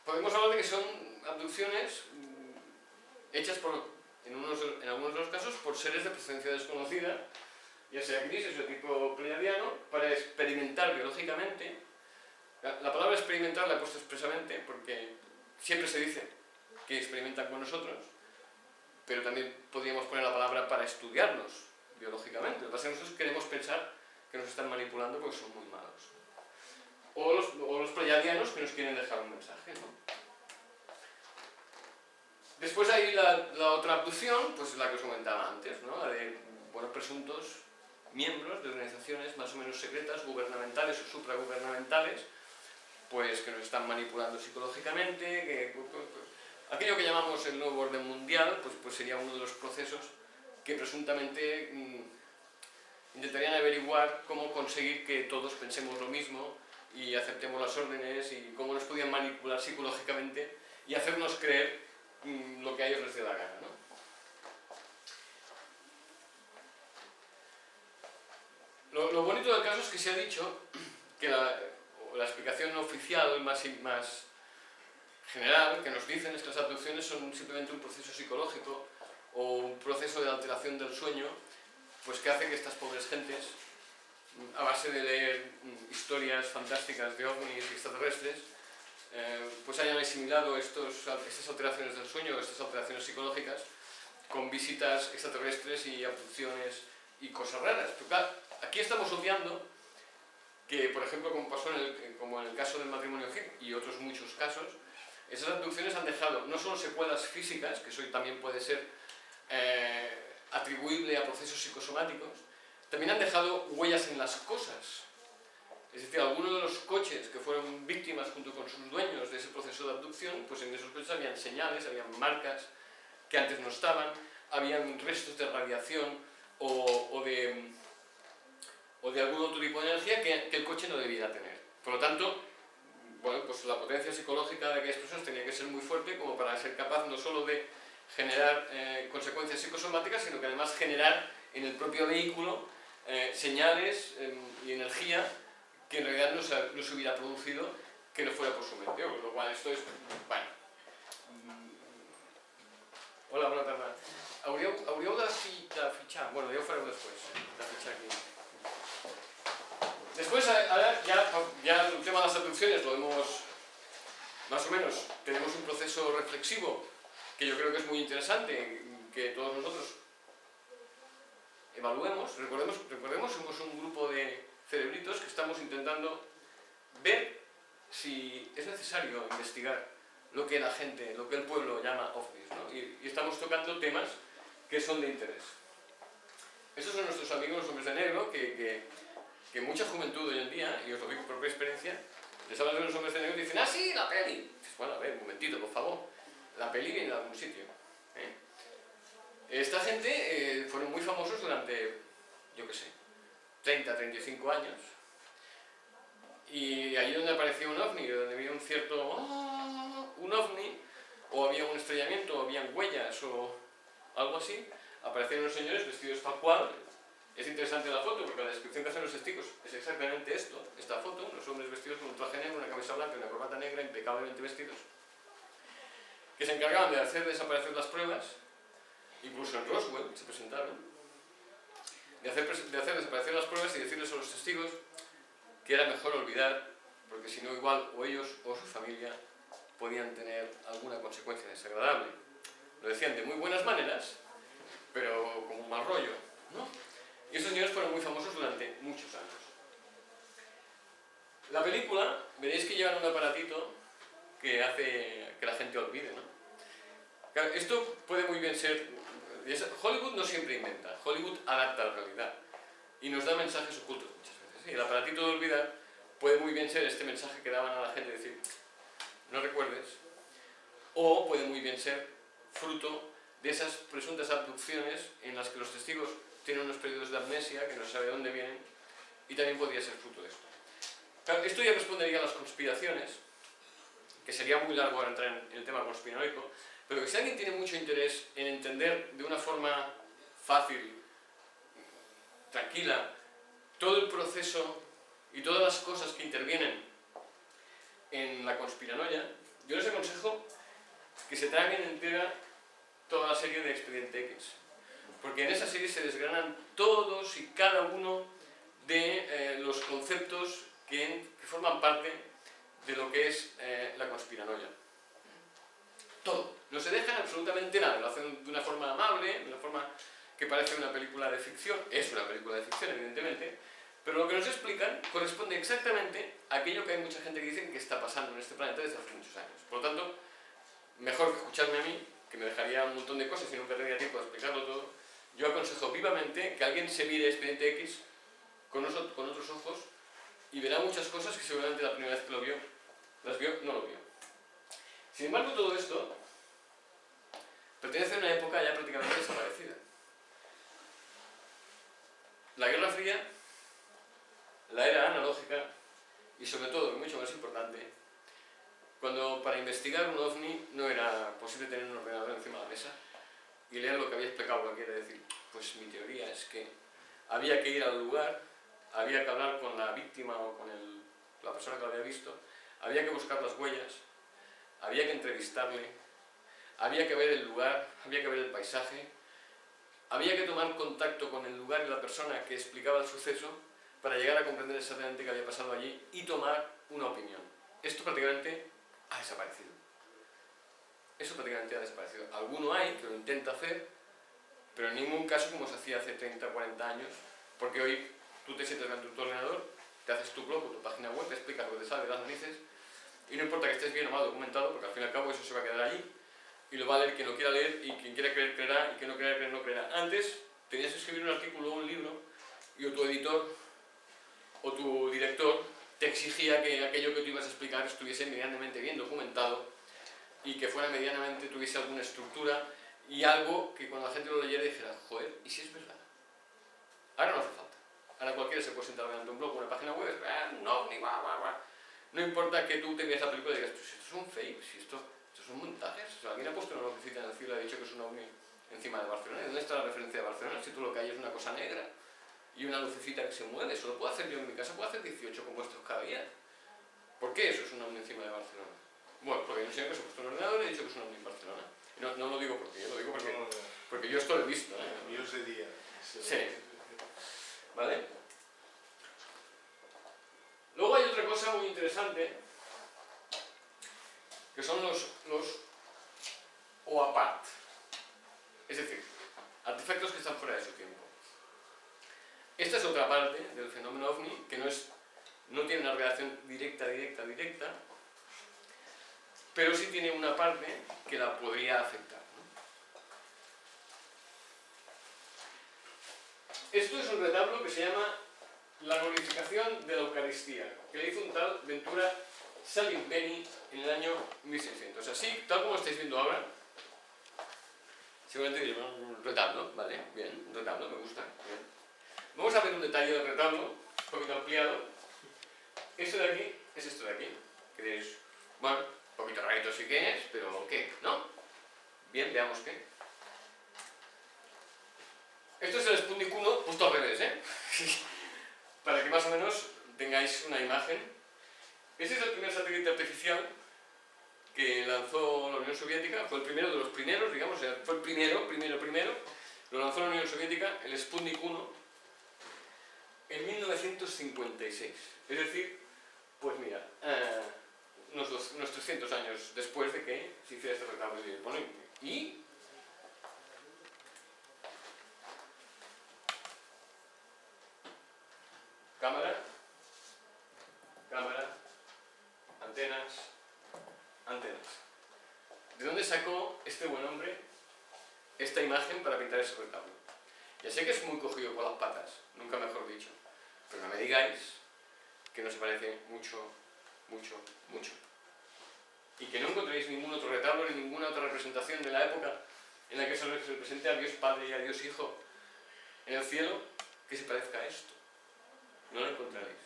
Speaker 1: Podemos hablar de que son abducciones hechas en algunos de los casos por seres de procedencia desconocida, ya sea grises o tipo pleiadiano, para experimentar biológicamente. La palabra experimentar la he puesto expresamente porque siempre se dice que experimentan con nosotros, pero también podríamos poner la palabra para estudiarnos biológicamente. Lo que pasa es que nosotros queremos pensar que nos están manipulando porque son muy malos. O los pleiadianos que nos quieren dejar un mensaje, ¿no? Después hay la otra abducción, pues la que os comentaba antes, ¿no? La de, bueno, presuntos miembros de organizaciones más o menos secretas, gubernamentales o supragubernamentales, pues que nos están manipulando psicológicamente, aquello que llamamos el nuevo orden mundial, pues sería uno de los procesos que presuntamente intentarían averiguar cómo conseguir que todos pensemos lo mismo y aceptemos las órdenes y cómo nos podían manipular psicológicamente y hacernos creer lo que a ellos les dé la gana, ¿no? Lo bonito del caso es que se ha dicho que la explicación oficial más general que nos dicen es que las abducciones son simplemente un proceso psicológico o un proceso de alteración del sueño, pues que hace que estas pobres gentes, a base de leer historias fantásticas de ovnis y extraterrestres, pues hayan asimilado estas alteraciones del sueño, estas alteraciones psicológicas, con visitas extraterrestres y abducciones y cosas raras. Pero claro, aquí estamos obviando que, por ejemplo, como pasó como en el caso del matrimonio Hill y otros muchos casos, esas abducciones han dejado no solo secuelas físicas, que eso también puede ser atribuible a procesos psicosomáticos, también han dejado huellas en las cosas. Es decir, algunos de los coches que fueron víctimas junto con sus dueños de ese proceso de abducción, pues en esos coches habían señales, habían marcas que antes no estaban, habían restos de radiación o de algún otro tipo de energía que el coche no debía tener. Por lo tanto, bueno, pues la potencia psicológica de aquellas personas tenía que ser muy fuerte como para ser capaz no solo de generar consecuencias psicosomáticas, sino que además generar en el propio vehículo señales y energía que en realidad no se hubiera producido que no fuera por su mente, lo cual esto es, bueno. Hola, bona tarda. Hauríeu de fichar, bueno, ya ho fareu después, de fichar aquí. Después, ahora ya el tema de las abducciones lo hemos, más o menos, tenemos un proceso reflexivo que yo creo que es muy interesante, que todos nosotros evaluemos. Recordemos, somos un grupo de cerebritos que estamos intentando ver si es necesario investigar lo que la gente, lo que el pueblo llama ovnis, ¿no? Y estamos tocando temas que son de interés. Estos son nuestros amigos los hombres de negro, que mucha juventud hoy en día, y os lo digo por propia experiencia, les hablan de los hombres de negro y dicen, ¡ah, sí, la peli! Dices, bueno, a ver, un momentito, por favor. La peli viene de algún sitio. Esta gente fueron muy famosos durante yo qué sé, 30, 35 años, y allí donde aparecía un ovni, donde había un cierto un ovni, o había un estrellamiento, o habían huellas, o algo así, aparecían unos señores vestidos tal cual. Es interesante la foto porque la descripción que hacen los testigos es exactamente esto, esta foto, unos hombres vestidos con un traje negro, una camisa blanca y una corbata negra, impecablemente vestidos, que se encargaban de hacer desaparecer las pruebas, incluso en Roswell se presentaron, de hacer desaparecer las pruebas y decirles a los testigos que era mejor olvidar, porque si no igual o ellos o su familia podían tener alguna consecuencia desagradable. Lo decían de muy buenas maneras, pero como un mal rollo, ¿no? Y esos señores fueron muy famosos durante muchos años. La película, veréis que llevan un aparatito que hace que la gente olvide, ¿no? Claro, esto puede muy bien ser... Hollywood no siempre inventa, Hollywood adapta a la realidad y nos da mensajes ocultos muchas veces. Y el aparatito de olvidar puede muy bien ser este mensaje que daban a la gente, decir, no recuerdes, o puede muy bien ser fruto de esas presuntas abducciones en las que los testigos tienen unos periodos de amnesia que no se sabe de dónde vienen, y también podría ser fruto de esto. Claro, esto ya respondería a las conspiraciones, que sería muy largo ahora entrar en el tema conspiranoico, pero que si alguien tiene mucho interés en entender de una forma fácil, tranquila, todo el proceso y todas las cosas que intervienen en la conspiranoia, yo les aconsejo que se traguen entera toda la serie de Expediente X, porque en esa serie se desgranan todos y cada uno de los conceptos que forman parte de lo que es la conspiranoia. Todo. No se dejan absolutamente nada, lo hacen de una forma amable, de una forma que parece una película de ficción, es una película de ficción evidentemente, pero lo que nos explican corresponde exactamente a aquello que hay mucha gente que dice que está pasando en este planeta desde hace muchos años. Por lo tanto, mejor que escucharme a mí, que me dejaría un montón de cosas y nunca tendría tiempo de explicarlo todo, yo aconsejo vivamente que alguien se mire Expediente X con otros ojos y verá muchas cosas que seguramente la primera vez que lo vio, no lo vio. Sin embargo, todo esto pertenece a una época ya prácticamente desaparecida. La Guerra Fría, la era analógica y sobre todo, y mucho más importante, cuando para investigar un ovni no era posible tener un ordenador encima de la mesa y leer lo que había explicado cualquiera, decir, pues mi teoría es que había que ir al lugar, había que hablar con la víctima o con la persona que lo había visto, había que buscar las huellas, había que entrevistarle, había que ver el lugar, había que ver el paisaje, había que tomar contacto con el lugar y la persona que explicaba el suceso para llegar a comprender exactamente qué había pasado allí y tomar una opinión. Esto prácticamente ha desaparecido. Eso prácticamente ha desaparecido. Alguno hay que lo intenta hacer, pero en ningún caso como se hacía hace 30 o 40 años, porque hoy tú te sientas delante de tu ordenador, te haces tu blog o tu página web, te explicas lo que te sale de las narices, y no importa que estés bien o mal documentado, porque al fin y al cabo eso se va a quedar allí, y lo va a leer quien lo quiera leer, y quien quiera creer, creerá, y quien no quiera creer, no creerá. Antes tenías que escribir un artículo o un libro, y o tu editor o tu director te exigía que aquello que tú ibas a explicar estuviese medianamente bien documentado, y que fuera medianamente, tuviese alguna estructura, y algo que cuando la gente lo leyera dijera, joder, ¿y si es verdad? Ahora no hace falta. Ahora cualquiera se puede sentar delante de un blog o una página web, un ovni, guau, guau, guau. No importa que tú te veas la película y digas, pues esto es un fake, si esto son montajes. O sea, alguien ha puesto una lucecita en el cielo y ha dicho que es un ovni encima de Barcelona. ¿Y dónde está la referencia de Barcelona? Si tú lo que hay es una cosa negra y una lucecita que se mueve, eso lo puedo hacer yo en mi casa, puedo hacer 18 compuestos cada día. ¿Por qué eso es un ovni encima de Barcelona? Bueno, porque hay un señor que se ha puesto en el ordenador y ha dicho que es un ovni en Barcelona. No lo digo porque yo, lo digo porque yo esto lo he visto.
Speaker 3: Yo ese día.
Speaker 1: Sí. ¿Vale? Luego hay otra cosa muy interesante, que son los OAPAT, es decir, artefactos que están fuera de su tiempo. Esta es otra parte del fenómeno OVNI que no tiene una relación directa, pero sí tiene una parte que la podría afectar, ¿no? Esto es un retablo que se llama La glorificación de la Eucaristía, que le hizo un tal Ventura Salimbeni en el año 1600. Así, tal como estáis viendo ahora, seguramente diré, un retablo, ¿vale? Bien, un retablo, me gusta. Bien. Vamos a ver un detalle del retablo, un poquito ampliado. Esto de aquí es esto de aquí, que diréis, bueno, un poquito rarito sí que es, pero ¿qué? ¿No? Bien, veamos qué. Esto es el Sputnik 1 puesto al revés, ¿eh? Para que más o menos tengáis una imagen. Este es el primer satélite artificial que lanzó la Unión Soviética, fue el primero de los primeros, digamos, o sea, fue el primero, lo lanzó la Unión Soviética, el Sputnik 1, en 1956. Es decir, pues mira, unos 300 años después de que se hiciera este retablo imponente. Y cámara, antenas. ¿De dónde sacó este buen hombre esta imagen para pintar ese retablo? Ya sé que es muy cogido con las patas, nunca mejor dicho, pero no me digáis que no se parece mucho. Y que no encontréis ningún otro retablo ni ninguna otra representación de la época en la que se represente a Dios Padre y a Dios Hijo en el cielo que se parezca a esto. No lo encontraréis.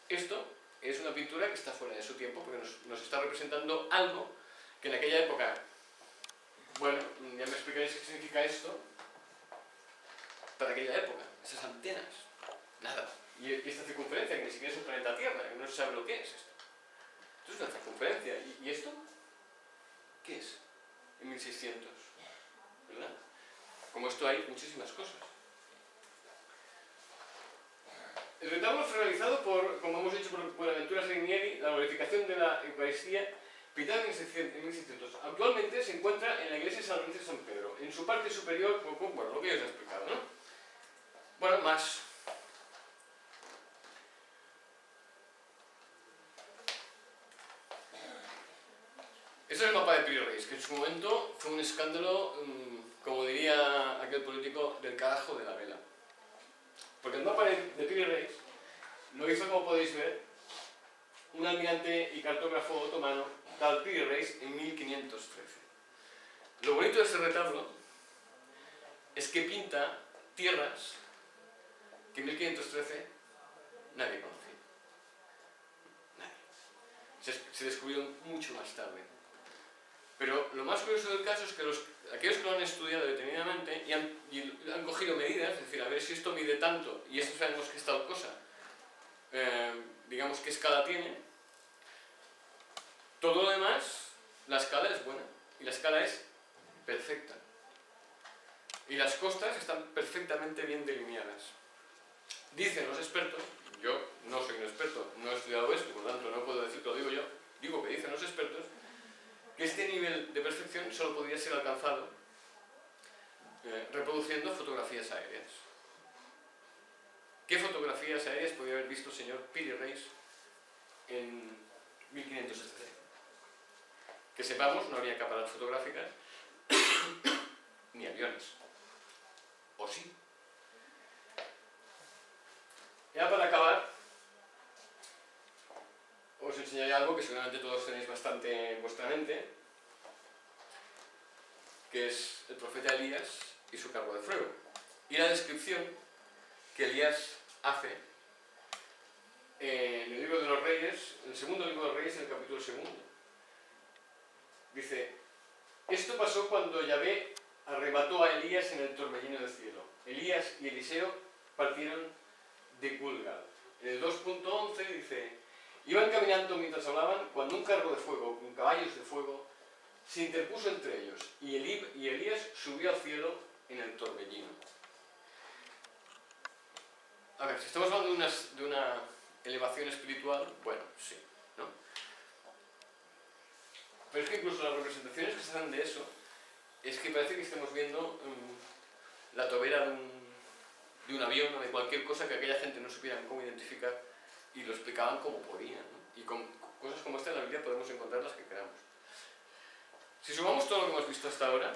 Speaker 1: Esto es una pintura que está fuera de su tiempo porque nos está representando algo que en aquella época, bueno, ya me explicaréis qué significa esto para aquella época, esas antenas, nada. Y esta circunferencia, que ni siquiera es el planeta Tierra, que no se sabe lo que es esto. Esto es una circunferencia. ¿Y esto? ¿Qué es? En 1600, ¿verdad? Como esto hay muchísimas cosas. El retablo fue realizado por, como hemos dicho, por Buenaventura Seghinieri, la glorificación de la Eucaristía, pintada en 1600. Actualmente se encuentra en la iglesia de San Lorenzo de San Pedro, en su parte superior, bueno, lo que ya os he explicado, ¿no? Bueno, más. Este es el mapa de Piri Reis, que en su momento fue un escándalo, como diría aquel político, del carajo de la vela. Porque el mapa de Piri Reis lo hizo, como podéis ver, un almirante y cartógrafo otomano, tal Piri Reis, en 1513. Lo bonito de este retablo es que pinta tierras que en 1513 nadie conocía. Nadie. Se descubrieron mucho más tarde. Pero lo más curioso del caso es que aquellos que lo han estudiado detenidamente y han cogido medidas, es decir, a ver si esto mide tanto y esto sabemos que es tal cosa, digamos qué escala tiene, todo lo demás, la escala es buena y la escala es perfecta. Y las costas están perfectamente bien delineadas. Dicen los expertos, yo no soy un experto, no he estudiado esto, por lo tanto no puedo decir que lo digo yo, digo que dicen los expertos, que este nivel de perfección solo podría ser alcanzado reproduciendo fotografías aéreas. ¿Qué fotografías aéreas podría haber visto el señor Piri Reis en 1560? Que sepamos, no había cámaras fotográficas ni aviones. ¿O sí? Ya para acabar, os enseñaré algo que seguramente todos tenéis bastante en vuestra mente, que es el profeta Elías y su carro de fuego. Y la descripción que Elías hace en el libro de los Reyes, en el segundo libro de los Reyes, en el capítulo 2. Dice, esto pasó cuando Yahvé arrebató a Elías en el torbellino del cielo. Elías y Eliseo partieron de Gilgal. En el 2.11 dice, iban caminando mientras hablaban cuando un carro de fuego con caballos de fuego se interpuso entre ellos y Elías subió al cielo en el torbellino. A ver, si estamos hablando de una elevación espiritual, bueno, sí, ¿no? Pero es que incluso las representaciones que se dan de eso, es que parece que estemos viendo la tobera de un avión o de cualquier cosa que aquella gente no supieran cómo identificar y lo explicaban como podían, ¿no? Y con cosas como esta en la Biblia podemos encontrar las que queramos. Si sumamos todo lo que hemos visto hasta ahora,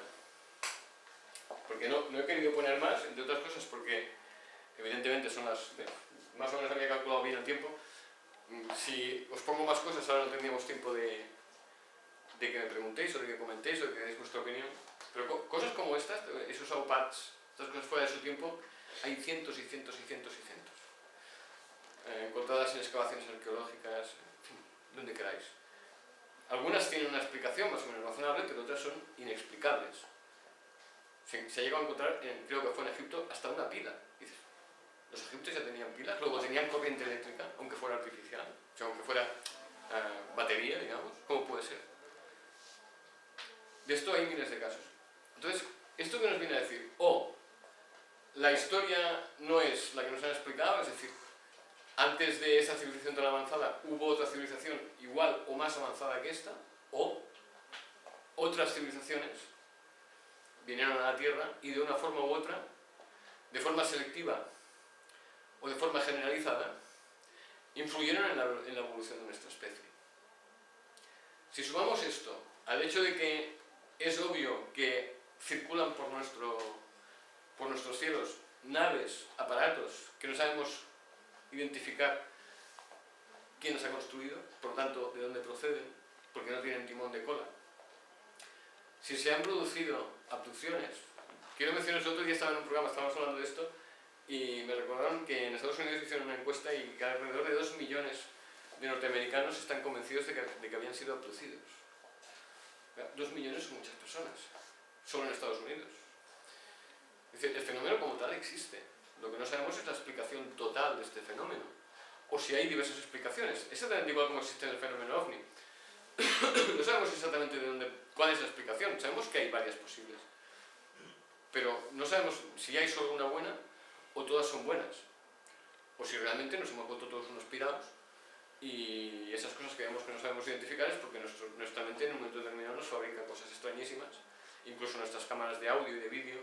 Speaker 1: porque no he querido poner más, entre otras cosas porque evidentemente son las... más o menos había calculado bien el tiempo. Si os pongo más cosas ahora no tendríamos tiempo de que me preguntéis o de que comentéis o de que deis vuestra opinión. Pero cosas como estas, esos outpads, estas cosas fuera de su tiempo, Hay cientos y cientos y cientos y cientos. Encontradas en excavaciones arqueológicas, en fin, donde queráis. Algunas tienen una explicación más o menos razonable, pero otras son inexplicables. Se ha llegado a encontrar, creo que fue en Egipto, hasta una pila. Dices, los egipcios ya tenían pilas, luego tenían corriente eléctrica, aunque fuera artificial, o sea, aunque fuera batería, digamos. ¿Cómo puede ser? De esto hay miles de casos. Entonces, ¿esto qué nos viene a decir? O la historia no es la que nos han explicado, es decir, antes de esa civilización tan avanzada hubo otra civilización igual o más avanzada que esta, o otras civilizaciones vinieron a la Tierra y de una forma u otra, de forma selectiva o de forma generalizada, influyeron en la evolución de nuestra especie. Si sumamos esto al hecho de que es obvio que circulan por nuestros cielos naves, aparatos que no sabemos identificar quién los ha construido, por lo tanto, de dónde proceden, porque no tienen timón de cola. Si se han producido abducciones, quiero mencionar, el otro día estaba en un programa, estábamos hablando de esto, y me recordaron que en Estados Unidos hicieron una encuesta y que alrededor de 2 millones de norteamericanos están convencidos de que habían sido abducidos. 2 millones son muchas personas, solo en Estados Unidos. Es decir, el fenómeno como tal existe. Lo que no sabemos es la explicación total de este fenómeno. O si hay diversas explicaciones. Exactamente igual como existe el fenómeno OVNI. No sabemos exactamente cuál es la explicación. Sabemos que hay varias posibles. Pero no sabemos si hay solo una buena o todas son buenas. O si realmente nos hemos vuelto todos unos pirados y esas cosas que vemos que no sabemos identificar es porque nuestra mente en un momento determinado nos fabrica cosas extrañísimas. Incluso nuestras cámaras de audio y de vídeo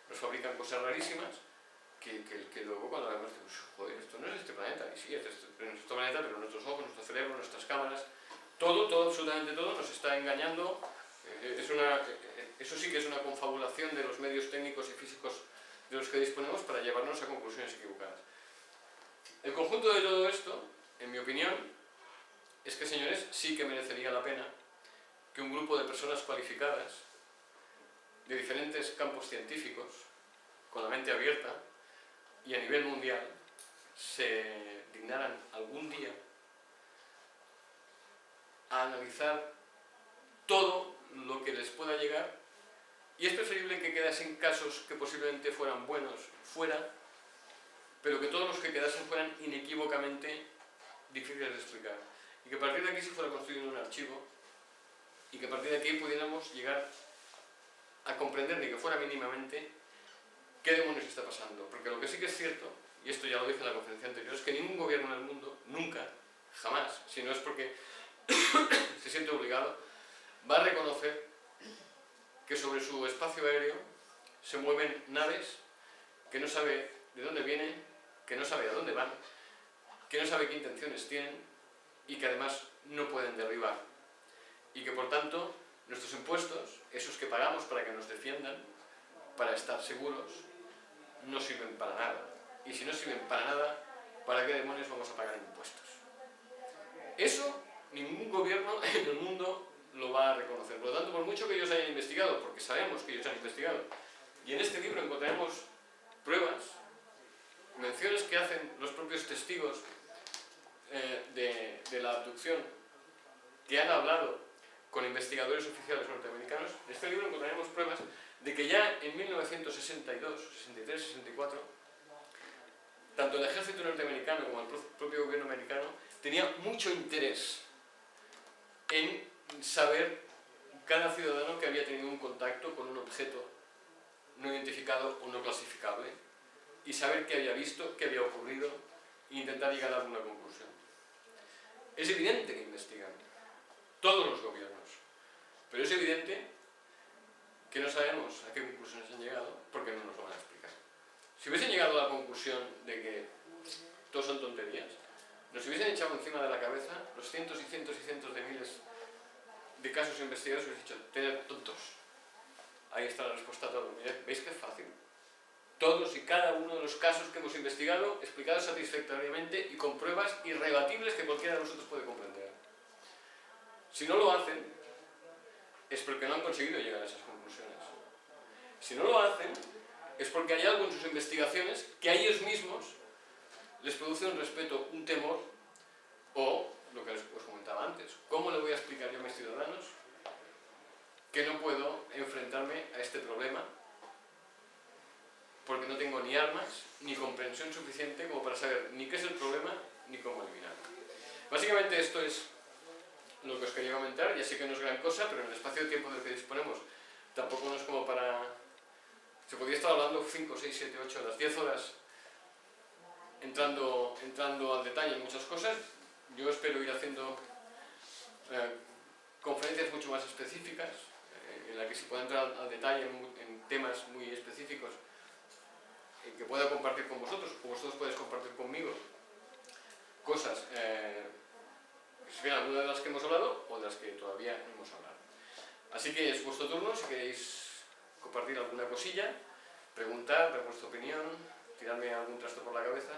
Speaker 1: nos fabrican cosas rarísimas que luego cuando vemos decimos, joder, esto no es de este planeta. Y sí, es de nuestro planeta, pero nuestros ojos, nuestro cerebro, nuestras cámaras, todo, absolutamente todo nos está engañando. Eso sí que es una confabulación de los medios técnicos y físicos de los que disponemos para llevarnos a conclusiones equivocadas. El conjunto de todo esto, en mi opinión, es que, señores, sí que merecería la pena que un grupo de personas cualificadas de diferentes campos científicos, con la mente abierta y a nivel mundial, se dignaran algún día a analizar todo lo que les pueda llegar, y es preferible que quedasen casos que posiblemente fueran buenos fuera, pero que todos los que quedasen fueran inequívocamente difíciles de explicar, y que a partir de aquí se fuera construyendo un archivo, y que a partir de aquí pudiéramos llegar a comprender, ni que fuera mínimamente, qué demonios está pasando. Porque lo que sí que es cierto, y esto ya lo dije en la conferencia anterior, es que ningún gobierno en el mundo, nunca, jamás, si no es porque se siente obligado, va a reconocer que sobre su espacio aéreo se mueven naves que no sabe de dónde vienen, que no sabe a dónde van, que no sabe qué intenciones tienen y que además no pueden derribar. Y que por tanto nuestros impuestos, esos que pagamos para que nos defiendan, para estar seguros, no sirven para nada. Y si no sirven para nada, ¿para qué demonios vamos a pagar impuestos? Eso ningún gobierno en el mundo lo va a reconocer. Por lo tanto, por mucho que ellos hayan investigado, porque sabemos que ellos han investigado, y en este libro encontraremos pruebas, menciones que hacen los propios testigos de la abducción, que han hablado con investigadores oficiales norteamericanos. En este libro encontraremos pruebas de que ya en 1962, 63, 64, tanto el ejército norteamericano como el propio gobierno americano tenía mucho interés en saber cada ciudadano que había tenido un contacto con un objeto no identificado o no clasificable y saber qué había visto, qué había ocurrido e intentar llegar a alguna conclusión. Es evidente que investigan todos los gobiernos, pero es evidente que no sabemos a qué conclusiones han llegado porque no nos lo van a explicar. Si hubiesen llegado a la conclusión de que todo son tonterías, nos hubiesen echado encima de la cabeza los cientos y cientos y cientos de miles de casos investigados y hubiesen dicho, tened tontos. Ahí está la respuesta a todo. ¿Veis que es fácil? Todos y cada uno de los casos que hemos investigado, explicados satisfactoriamente y con pruebas irrebatibles que cualquiera de nosotros puede comprender. Si no lo hacen, es porque no han conseguido llegar a esas conclusiones. Si no lo hacen, es porque hay algo en sus investigaciones que a ellos mismos les produce un respeto, un temor, o, lo que os comentaba antes, ¿cómo le voy a explicar yo a mis ciudadanos que no puedo enfrentarme a este problema porque no tengo ni armas ni comprensión suficiente como para saber ni qué es el problema ni cómo eliminarlo? Básicamente esto es lo que os quería comentar. Ya sé que no es gran cosa, pero en el espacio de tiempo del que disponemos tampoco no es como para... Se podría estar hablando 5, 6, 7, 8 horas, 10 horas entrando al detalle en muchas cosas. Yo espero ir haciendo conferencias mucho más específicas, en las que se pueda entrar al detalle en temas muy específicos, que pueda compartir con vosotros, o vosotros podéis compartir conmigo cosas que sean algunas de las que hemos hablado o de las que todavía no hemos hablado. Así que es vuestro turno, si queréis compartir alguna cosilla, preguntar, dar vuestra opinión, tirarme algún trasto por la cabeza.